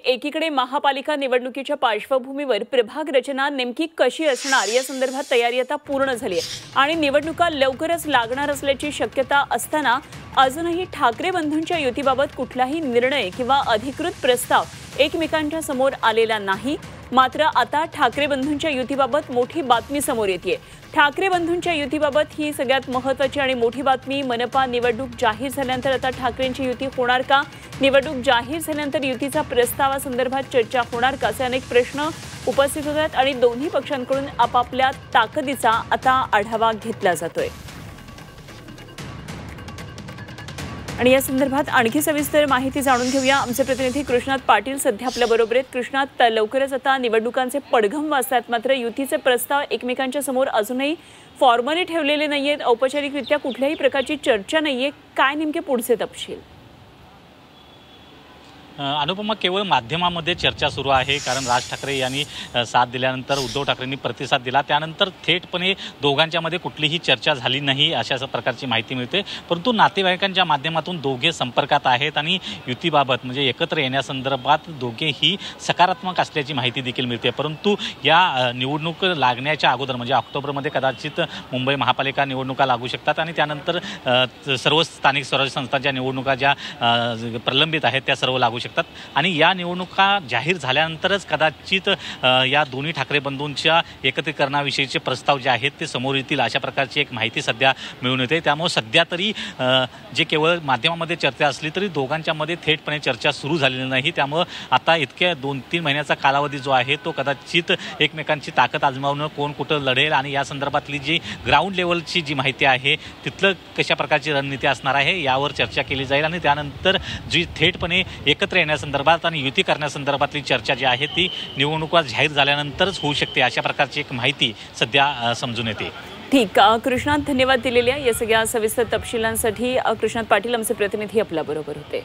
एकीकडे महापालिका निवडणुकीच्या पार्श्वभूमीवर प्रभाग रचना नेमकी कशी असणार या संदर्भात तयारी आता पूर्ण झाली आहे आणि निवडणुका लवकरच लागणार असल्याची शक्यता असताना अजूनही ठाकरे बंधूंच्या युतीबाबत कुठलाही निर्णय किंवा अधिकृत प्रस्ताव एकमेकांच्या समोर आलेला नाही। मात्र आता ठाकरे बंधूंच्या युतीबाबत मोठी बातमी समोर येते। ठाकरे बंधूंच्या युतीबाबत ही सगळ्यात महत्त्वाची आणि मोठी बातमी। मनपा निवडणूक जाहीर झाल्यानंतर आता ठाकरेंची युती होणार का? निवडणूक जाहीर झाल्यानंतर युतीचा प्रस्तावासंदर्भात चर्चा होणार का? असे अनेक प्रश्न उपस्थित होतात आणि दोन्ही पक्षांकडून आपापल्या ताकदीचा आता आढावा घेतला जातोय। आणि या संदर्भात आणखी सविस्तर माहिती जाणून घेऊया। आमचे प्रतिनिधी कृष्णात पाटील सध्या आपल्या बरोबर आहेत। कृष्णात, लवकरच आता निवडणुकांचे पडघम वाजतात, मात्र युतीचे प्रस्ताव एकमेकांच्या समोर अजूनही फॉर्मली ठेवलेले नाहीयेत, औपचारिकरित्या कुठल्याही प्रकारची चर्चा नाहीये। काय नेमके पुढचे तपशील? अनुपमा, केवळ माध्यमांमध्ये चर्चा सुरू आहे, कारण राज ठाकरे यांनी साथ दिल्यानंतर उद्धव ठाकरेंनी प्रतिसाद दिला, त्यानंतर थेटपणे दोघांच्यामध्ये कुठलीही चर्चा झाली नाही अशा प्रकारची माहिती मिळते। परंतु नातेवाईकांच्या माध्यमातून दोघे संपर्कात आहेत आणि युतीबाबत म्हणजे एकत्र येण्यासंदर्भात दोघेही सकारात्मक असल्याची माहिती देखील मिळते। परंतु या निवडणूक लागण्याच्या अगोदर म्हणजे ऑक्टोबरमध्ये कदाचित मुंबई महापालिका निवडणुका लागू शकतात आणि त्यानंतर सर्व स्थानिक स्वराज्य संस्थांच्या निवडणुका ज्या प्रलंबित आहेत त्या सर्व लागू शकतात आणि या निवडणुका जाहीर झाल्यानंतरच कदाचित या दोन्ही ठाकरे बंधूंच्या एकत्रीकरणाविषयीचे प्रस्ताव जे आहेत ते समोर येतील अशा प्रकारची एक माहिती सध्या मिळून येते। त्यामुळे सध्या तरी जे केवळ माध्यमामध्ये चर्चा असली तरी दोघांच्यामध्ये थेटपणे चर्चा सुरू झालेली नाही। त्यामुळे आता इतक्या 2-3 महिन्याचा कालावधी जो आहे तो कदाचित एकमेकांची ताकद आजमावणं, कोण कुठं लढेल आणि या संदर्भातली जी ग्राउंड लेवलची जी माहिती आहे तिथलं कशा प्रकारची रणनीती असणार आहे यावर चर्चा केली जाईल आणि त्यानंतर जी थेटपणे एकत्र येण्यासंदर्भात आणि युती करण्यासंदर्भातली चर्चा जी आहे ती निवडणुका जाहीर झाल्यानंतरच होऊ शकते अशा प्रकारची एक माहिती सध्या समजून येते। ठीक, कृष्णात, धन्यवाद दिलेल्या या सगळ्या सविस्तर तपशिलांसाठी। कृष्णात पाटील आमचे प्रतिनिधी आपल्या बरोबर होते।